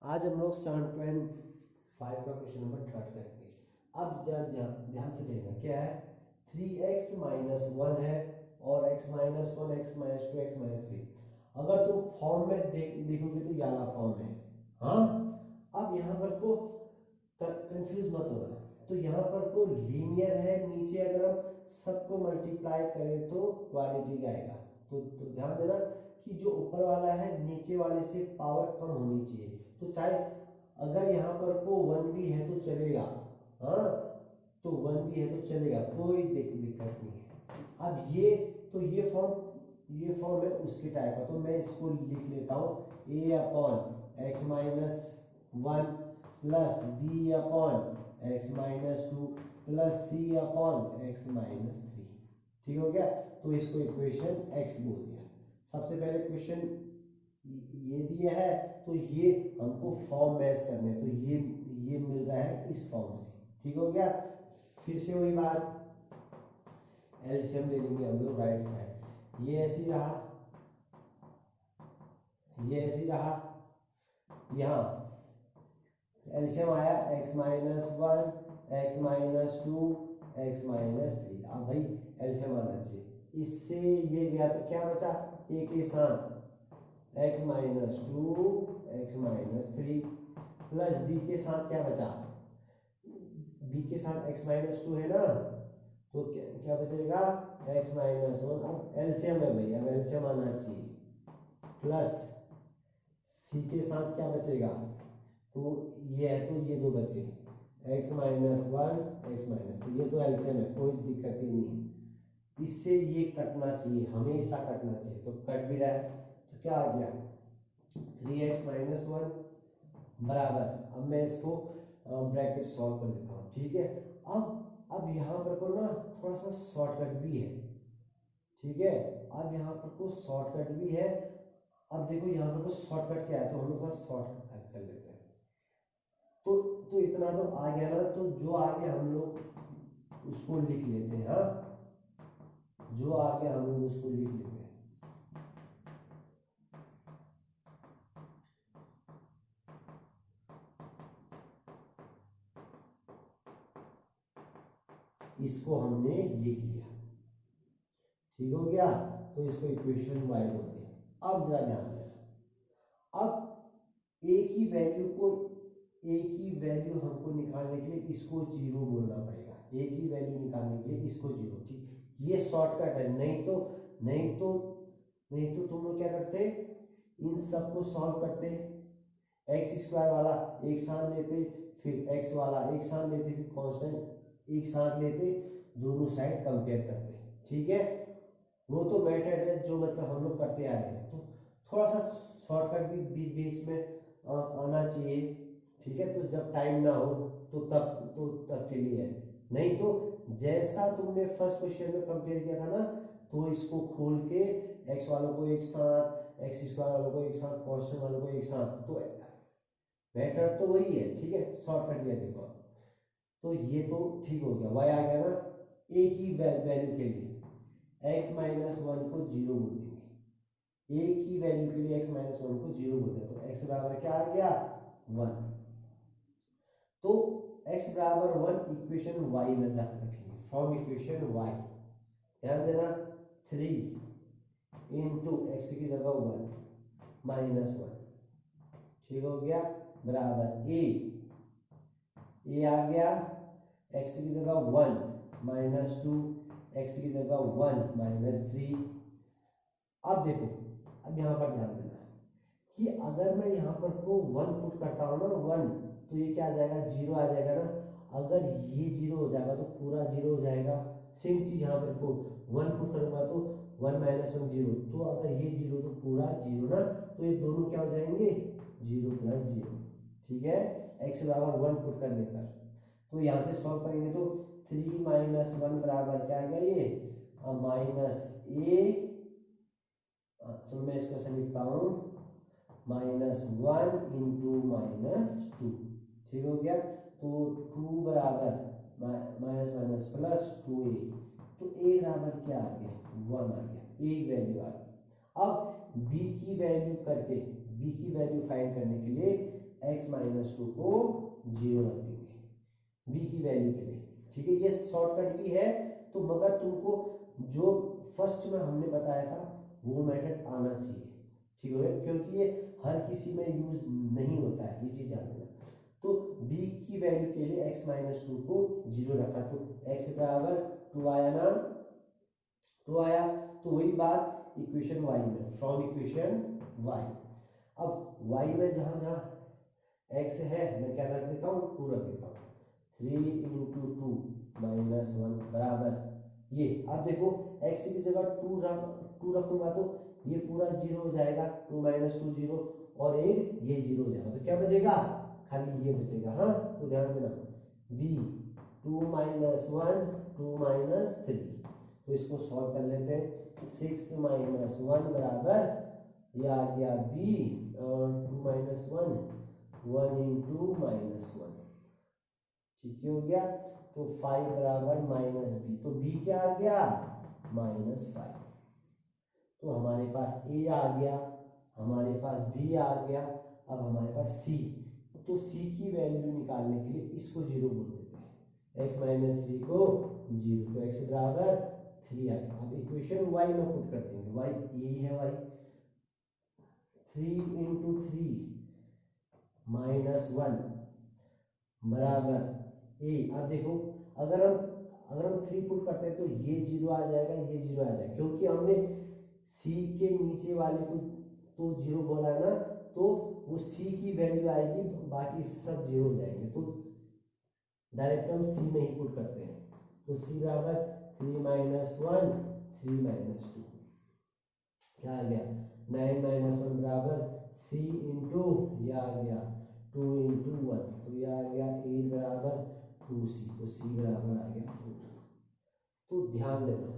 आज हम लोग 7.5 का क्वेश्चन नंबर 3 करेंगे। अब जरा ध्यान से देखना क्या है। 3x माइनस 1 है और x minus 1 x minus 2 x minus 3। अगर तुम फॉर्म में देखोगे तो ये वाला फॉर्म है। हाँ, अब यहाँ पर को कंफ्यूज मत होना। तो यहाँ पर को लीनियर है, नीचे अगर हम सबको मल्टीप्लाई करें तो क्वाड्रेटिक आएगा। तो ध्यान देना कि जो ऊपर वाला है नीचे वाले से पावर कम होनी चाहिए। तो चाहे अगर यहाँ पर को 1 भी है तो चलेगा। हाँ, तो 1 भी है तो चलेगा, कोई दिक्कत नहीं है। अब ये फॉर्म है उसके टाइप का। तो मैं इसको लिख लेता हूँ a upon x minus 1 plus b upon x minus 2 plus c upon x minus 3। ठीक हो गया। तो इसको इक्वेशन x बोल दिया। सबसे पहले क्वेश्चन ये दिया है तो ये हमको फॉर्म मैच करने, तो ये मिल रहा है इस फॉर्म से। ठीक हो गया। फिर से वही बात, एलसीएम ले लेंगे हम लोग राइट साइड। ये ऐसी रहा, ये ऐसी रहा। यहाँ एलसीएम आया x minus 1 x minus 2 x minus 3। अब भाई एलसीएम आना चाहिए। इससे ये गया तो क्या बचा, a के साथ x minus 2 x minus 3 plus b के साथ क्या बचा, b के साथ x माइनस 2 है ना, तो क्या बचेगा x माइनस 1। अब एलसीएम है भाई, अब एलसीएम आना चाहिए। प्लस c के साथ क्या बचेगा, तो ये है तो ये दो बचे x माइनस 1 x माइनस, तो ये तो एलसीएम है, कोई दिक्कत ही नहीं है। इससे ये कटना चाहिए, हमेशा कटना चाहिए, तो कट भी रहा है। तो क्या आ गया 3x माइनस 1 बराबर, अब मैं इसको ब्रैकेट सॉल्व कर देता हूँ। ठीक है। अब यहाँ पर को ना थोड़ा सा शॉर्टकट भी है। ठीक है, अब यहाँ पर को शॉर्टकट भी है। अब देखो यहाँ पर को शॉर्टकट क्या है, तो हम लोग थोड़ा शॉर्टकट कर लेते हैं। तो इतना तो आ गया ना, तो जो आगे हम लोग उसको लिख लेते हैं। हाँ, जो आगे हम लोग उसको लिख लेते हैं। इसको हमने लिख लिया। ठीक हो गया। तो इसको इक्वेशन y बोल दिया। अब जरा ध्यान देना, अब a की वैल्यू हमको निकालने के लिए इसको 0 बोलना पड़ेगा। a की वैल्यू निकालने के लिए इसको 0। ठीक, ये शॉर्टकट है। नहीं तो तुम लोग क्या करते, इन सबको सॉल्व करते, एक्स स्क्वायर वाला एक साथ लेते, फिर एक्स वाला एक साथ लेते, फिर कांस्टेंट एक साथ लेते, दोनों साइड कंपेयर करते। ठीक है, वो तो मेथड है जो मतलब हम लोग करते आ रहे हैं। तो थोड़ा सा शॉर्टकट भी बीच बीच में आना चाहिए। ठीक है, तो जब टाइम ना हो तो तब के लिए है। नहीं तो जैसा तुमने फर्स्ट क्वेश्चन में कंपेयर किया था ना, तो इसको खोल के एक्स वालों को एक साथ, एक्स स्क्वायर वालों को एक साथ, कांस्टेंट वालों को एक साथ, तो मेथड तो वही है। ठीक है, शॉर्टकट लिया देखो। तो ये तो ठीक हो गया, y आ गया ना। a की वैल्यू के लिए x माइनस 1 को 0 बोल देंगे। a की वैल्यू के लिए x माइनस 1 को 0 बोलते हैं, तो x बराबर क्या आ गया 1। तो x बराबर 1 इक्वेशन y में रखेंगे, फॉर्म इक्वेशन y। ध्यान देना 3 इंटू एक्स की जगह 1 माइनस 1। ठीक हो गया, बराबर a आ गया x की जगह 1 माइनस 2, एक्स की जगह 1 माइनस 3। अब देखो, अब यहाँ पर ध्यान देना कि अगर मैं यहाँ पर को 1 पुट करता हूँ ना 1, तो ये क्या आ जाएगा 0 आ जाएगा ना। अगर ये 0 हो जाएगा तो पूरा 0 हो जाएगा। सेम चीज यहाँ पर को 1 पुट करूंगा तो 1 माइनस 1 0, तो अगर ये 0 तो पूरा 0 ना, तो ये दोनों क्या हो जाएंगे 0 प्लस 0। ठीक है, x बराबर 1 पुट करने पर, तो यहाँ से सॉल्व करेंगे तो 3 माइनस 1 बराबर क्या आ गया ये माइनस a। चलो मैं इसको ऐसे लिखता हूँ माइनस 1 इंटू माइनस 2। ठीक हो गया। तो 2 बराबर माइनस माइनस प्लस 2a, तो a बराबर क्या आ गया 1 आ गया, a वैल्यू आ गई। अब b की वैल्यू करके बी की वैल्यू फाइंड करने के लिए x माइनस 2 को 0 रख देंगे बी की वैल्यू के लिए। ठीक है, ये शॉर्टकट भी है, तो मगर तुमको जो फर्स्ट में हमने बताया था वो मेथड आना चाहिए। ठीक है, क्योंकि ये हर किसी में यूज नहीं होता है, ये चीज ध्यान देना। तो b की वैल्यू के लिए x माइनस 2 को 0 रखा, तो x बराबर 2 आया ना, 2 आया। तो वही बात इक्वेशन y में, फ्रॉम इक्वेशन y। अब y में जहां जहां x है मैं क्या रख देता हूँ, 2 रख देता हूँ। 3 इंटू 2 माइनस 1 बराबर ये। अब देखो x की जगह 2 रखूंगा तो ये पूरा 0 हो जाएगा, 2 माइनस 2 0, और एक ये 0 हो जाएगा, तो क्या बचेगा, खाली ये बचेगा। हाँ, तो ध्यान देना b 2 माइनस 1 2 माइनस 3, तो इसको सॉल्व कर लेते हैं। 6 माइनस 1 बराबर ये आ गया b, और 2 माइनस 1 इंटू माइनस 1, ठीक हो गया। तो 5 बराबर माइनस b, तो b क्या आ गया, माइनस 5। तो हमारे पास a आ गया, हमारे पास b आ गया, अब हमारे पास c। तो c की वैल्यू निकालने के लिए इसको 0 बोल देते हैं, x माइनस 3 को 0, तो x बराबर 3 आ गया। अब इक्वेशन y में पुट कर देंगे, y यही है y, 3 इंटू 3 माइनस 1 बराबर a। अब देखो अगर हम 3 पुट करते हैं तो ये 0 आ जाएगा, ये 0 आ जाएगा, क्योंकि हमने c के नीचे वाले को तो 0 बोला है ना, तो वो c की वैल्यू आएगी, बाकी सब 0 हो जाएंगे। तो डायरेक्ट हम c में ही पुट करते हैं, तो c बराबर 3 माइनस 1 3 माइनस 2, क्या आ गया 9 माइनस 1 बराबर c इंटू ये आ गया 2 इंटू 1, तो ये आ गया 8 बराबर 2c, तो c बराबर आ गया 4। तो ध्यान देना,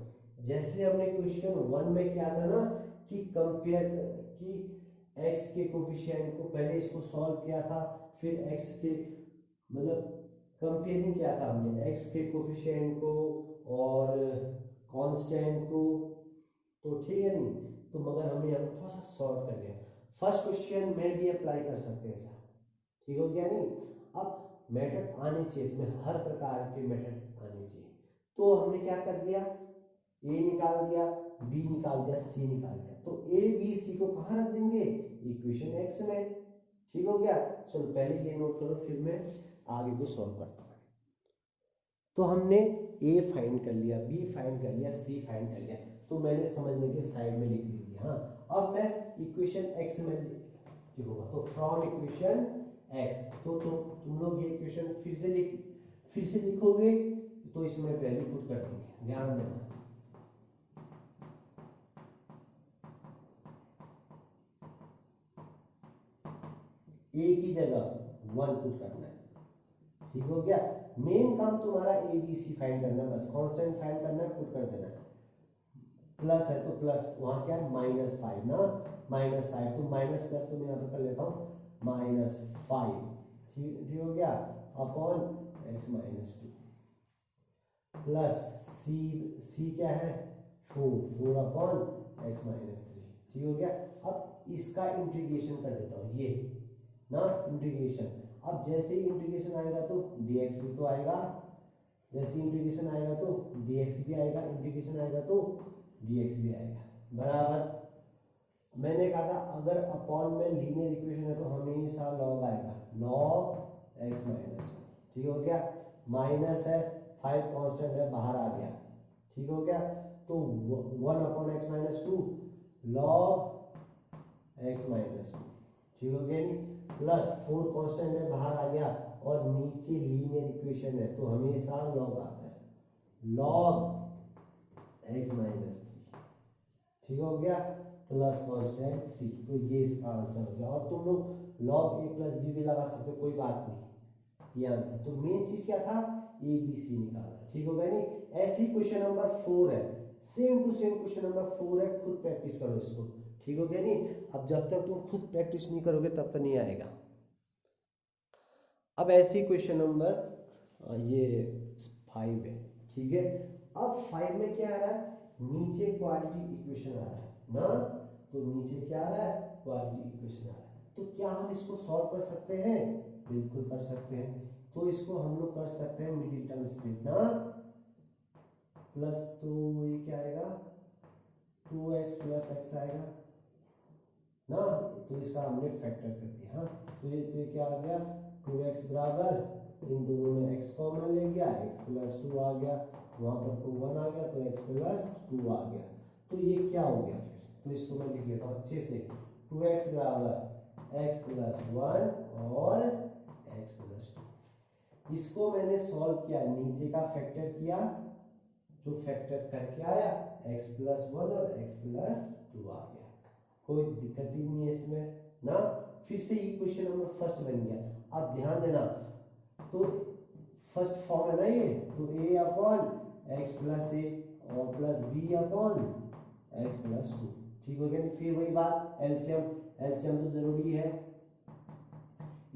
जैसे हमने क्वेश्चन 1 में क्या था ना कि कंपेयर कि x के कोफिशिएंट को पहले इसको सॉल्व किया था, फिर x के मतलब कंपेयरिंग किया था हमने x के कोफिशिएंट को और कांस्टेंट को, तो ठीक है नहीं, तो मगर हमने यहाँ थोड़ा सा सॉर्ट कर लिया। फर्स्ट क्वेश्चन में भी अप्लाई कर सकते हैं ऐसा, ठीक हो गया नहीं। अब मेथड आने चाहिए तुम्हें, हर प्रकार के मेथड आने चाहिए। तो हमने क्या कर दिया, a निकाल दिया, b निकाल दिया, c निकाल दिया, तो a b c को कहाँ रख देंगे, इक्वेशन x में। ठीक हो गया, चलो पहले ये नोट करो, फिर मैं आगे को सॉल्व करता हूँ। तो हमने a फाइंड कर लिया, b फाइंड कर लिया, c फाइंड कर लिया, तो मैंने समझने के साइड में लिख लीजिए। हाँ, अब मैं इक्वेशन x में लिखूंगा, तो फ्रॉम इक्वेशन x, तो तुम लोग ये इक्वेशन फिर से लिखोगे, तो इसमें वैल्यू पुट कर देंगे, ध्यान देना। a की जगह 1 पुट करना है, ठीक हो गया। मेन काम तुम्हारा a b c फाइंड करना है, बस कांस्टेंट फाइंड करना है, पुट कर देना है। प्लस है तो प्लस, वहां क्या है -5 ना, -5, तो माइनस प्लस तो मैं यहाँ पे कर लेता हूँ -5, ठीक हो गया, upon x minus 2 plus c क्या है 4 अपॉन x माइनस 3, ठीक हो गया। अब इसका इंटीग्रेशन कर देता हूँ, ये ना इंटीग्रेशन। अब जैसे ही इंटीग्रेशन आएगा तो dx भी तो आएगा, जैसे इंटीग्रेशन आएगा तो dx भी आएगा, इंटीग्रेशन आएगा तो dx भी आएगा, बराबर। मैंने कहा था अगर अपॉन में लीनियर इक्वेशन है तो हमेशा लॉग आएगा, log x माइनस 1, ठीक हो गया। माइनस है 5 कांस्टेंट है, बाहर आ गया, ठीक हो गया। तो 1 upon x minus 2 log x minus 2, ठीक हो गया नहीं, प्लस 4 कांस्टेंट है, बाहर आ गया, और नीचे लीनियर इक्वेशन है तो हमेशा लॉग आता है, log x माइनस 3, ठीक हो गया, प्लस कांस्टेंट c, तो ये इसका आंसर हो गया। और तुम लोग log a प्लस b भी लगा सकते हो, कोई बात नहीं, ये आंसर। तो मेन चीज क्या था, a b c निकालना, ठीक हो गया नहीं। ऐसी क्वेश्चन नंबर 4 है, same to same question number 4 है, खुद प्रैक्टिस करो इसको, ठीक हो गया नहीं। अब जब तक तुम खुद प्रैक्टिस नहीं करोगे तब तक नहीं आएगा। अब ऐसी क्वेश्चन नंबर ये 5 है, ठीक है। अब 5 में क्या आ रहा है, नीचे क्वाड्रेटिक इक्वेशन आ रहा है ना, तो नीचे क्या आ रहा है, क्वाड्रेटिक इक्वेशन आ रहा है। तो क्या हम इसको सॉल्व कर सकते हैं? बिल्कुल कर सकते हैं। तो इसको हम लोग कर सकते हैं मिडिल टर्म स्प्लिट ना, प्लस तो ये क्या आएगा 2x प्लस x आएगा ना, तो इसका हमने फैक्टर कर दिया। हाँ तो ये क्या आ गया 2x बराबर, इन दोनों में x कॉमन ले गया, x प्लस 2 आ गया, वहां पर 2 1 आ गया तो x प्लस 2 आ गया। तो ये क्या हो गया फिर, तो इसको मैं लिख लेता हूँ अच्छे से, 2x बराबर x प्लस 1 और x प्लस 2। इसको मैंने सॉल्व किया, नीचे का फैक्टर किया, जो फैक्टर करके आया x प्लस 1 और x प्लस 2 आ गया, कोई दिक्कत ही नहीं है इसमें ना। फिर से इक्वेशन नंबर फर्स्ट बन गया। अब ध्यान देना, तो फर्स्ट फॉर्म है ना ये, तो a अपॉन x प्लस ए और plus b upon x plus 2, ठीक हो गया। फिर वही बात, एलसीएम, एलसीएम तो जरूरी है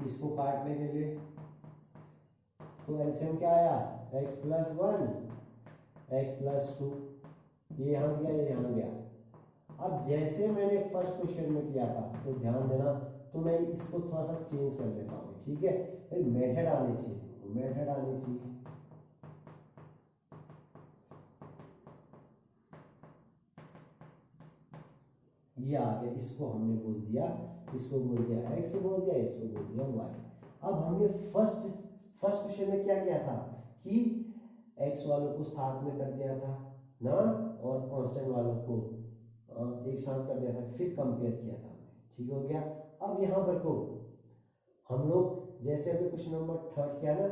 इसको काटने के लिए, तो एलसीएम क्या आया x प्लस 1 x प्लस 2, ये यहाँ गया ये यहाँ गया। अब जैसे मैंने फर्स्ट क्वेश्चन में किया था, तो ध्यान देना, तो मैं इसको थोड़ा सा चेंज कर लेता हूँ, ठीक है भाई, मेथड आनी चाहिए, मेथड आनी चाहिए। ये आ गया, इसको हमने बोल दिया, इसको बोल दिया x बोल दिया, इसको बोल दिया y। अब हमने फर्स्ट क्वेश्चन में क्या किया था कि x वालों को साथ में कर दिया था ना, और कांस्टेंट वालों को एक साथ कर दिया था, फिर कंपेयर किया था, ठीक हो गया। अब यहाँ पर को हम लोग जैसे हमने क्वेश्चन नंबर थर्ड किया ना,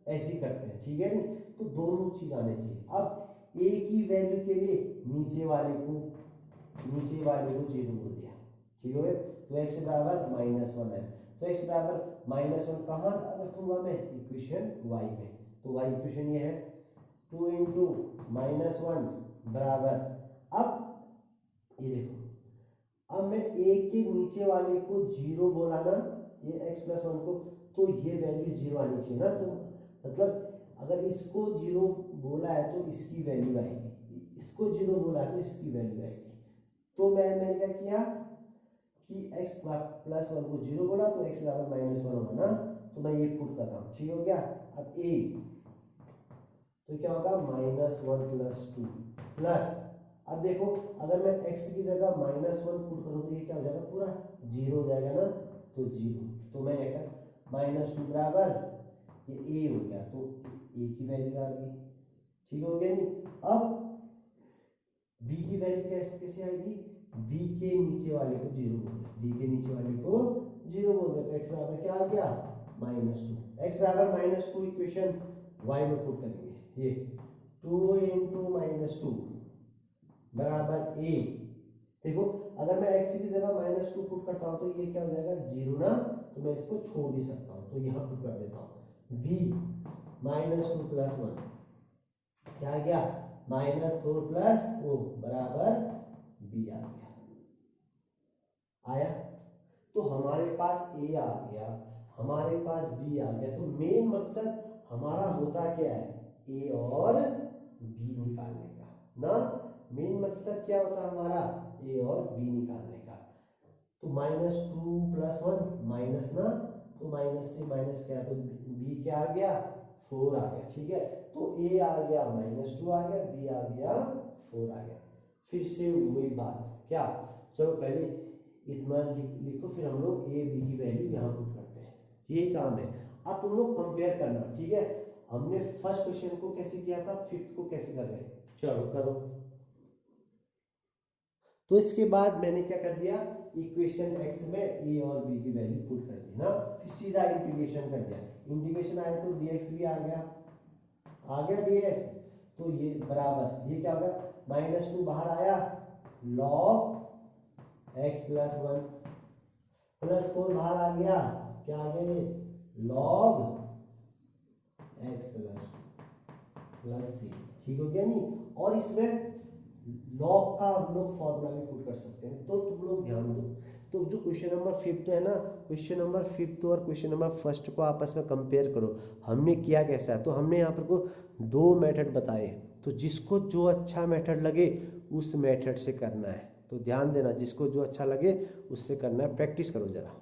ऐसे ही करते हैं, ठीक है नहीं, तो दोनों चीज आने चाहिए। अब a की वैल्यू के लिए नीचे वाले को 0 बोल दिया, ठीक हो गया। तो x बराबर -1 है, तो x बराबर -1 कहाँ रखूंगा मैं, इक्वेशन y में, तो y इक्वेशन ये है 2 इंटू -1 बराबर, अब ये देखो, अब मैं a के नीचे वाले को 0 बोला ना, ये x प्लस 1 को, तो ये वैल्यू 0 आनी चाहिए ना, तो मतलब अगर इसको 0 बोला है तो इसकी वैल्यू आएगी, इसको 0 बोला है तो इसकी वैल्यू आएगी। तो मैंने क्या किया कि x प्लस 1 को 0 बोला तो x बराबर -1 होगा ना, तो मैं ये पुट कर रहा हूँ, ठीक हो गया। अब a तो क्या होगा -1 प्लस 2 प्लस, अब देखो अगर मैं x की जगह -1 पुट करूं तो ये क्या हो जाएगा, पूरा 0 हो जाएगा ना, तो 0, तो मैं -2 बराबर ये a हो गया, तो a की वैल्यू आ गई, ठीक हो गया नहीं। अब b की वैल्यू कैसे आएगी, b के नीचे वाले को 0 बोल दे, b के नीचे वाले को 0 बोल दे, तो x बराबर क्या आ गया -2, x बराबर -2 इक्वेशन y में पुट करेंगे, ये 2 इंटू -2 बराबर a। देखो अगर मैं x की जगह -2 पुट करता हूं तो ये क्या हो जाएगा 0 ना, तो मैं इसको छोड़ भी सकता हूं, तो यहां पुट कर देता हूं b -2 प्लस 1 क्या आ गया -4 प्लस o बराबर b आ गया, आया। तो हमारे पास a आ गया, हमारे पास b आ गया, तो मेन मकसद हमारा होता क्या है, a और b निकालने का ना, मेन मकसद क्या होता है हमारा, a और b निकालने का। तो -2 प्लस 1 माइनस ना, तो माइनस से माइनस क्या, तो b क्या आ गया 4 आ गया, ठीक है। तो a आ गया -2 आ गया, b आ गया 4 आ गया। फिर से वही बात, क्या, चलो पहले इतना लिखो, फिर हम लोग a b की वैल्यू यहाँ पुट करते हैं, ये काम है। अब तुम लोग कंपेयर करना, ठीक है, हमने फर्स्ट क्वेश्चन को कैसे किया था, फिफ्थ को कैसे कर रहे हैं, चलो करो। तो इसके बाद मैंने क्या कर दिया, इक्वेशन x में a और b की वैल्यू पुट कर दी ना, फिर सीधा इंटीग्रेशन कर दिया, इंटीग्रेशन आया तो dx भी आ गया dx, तो ये बराबर ये क्या होगा -2 बाहर आया, log x प्लस 1 प्लस 4 बाहर आ गया, क्या आ गया ये log x प्लस c, ठीक हो गया नहीं। और इसमें लॉग का हम लोग फॉर्मूला भी पुट कर सकते हैं, तो तुम लोग ध्यान दो। तो जो क्वेश्चन नंबर 5 है ना, क्वेश्चन नंबर 5 और क्वेश्चन नंबर 1 को आपस में कंपेयर करो, हमने किया कैसा है। तो हमने यहाँ पर को 2 मेथड बताए, तो जिसको जो अच्छा मेथड लगे उस मेथड से करना है, तो ध्यान देना, जिसको जो अच्छा लगे उससे करना है, प्रैक्टिस करो जरा।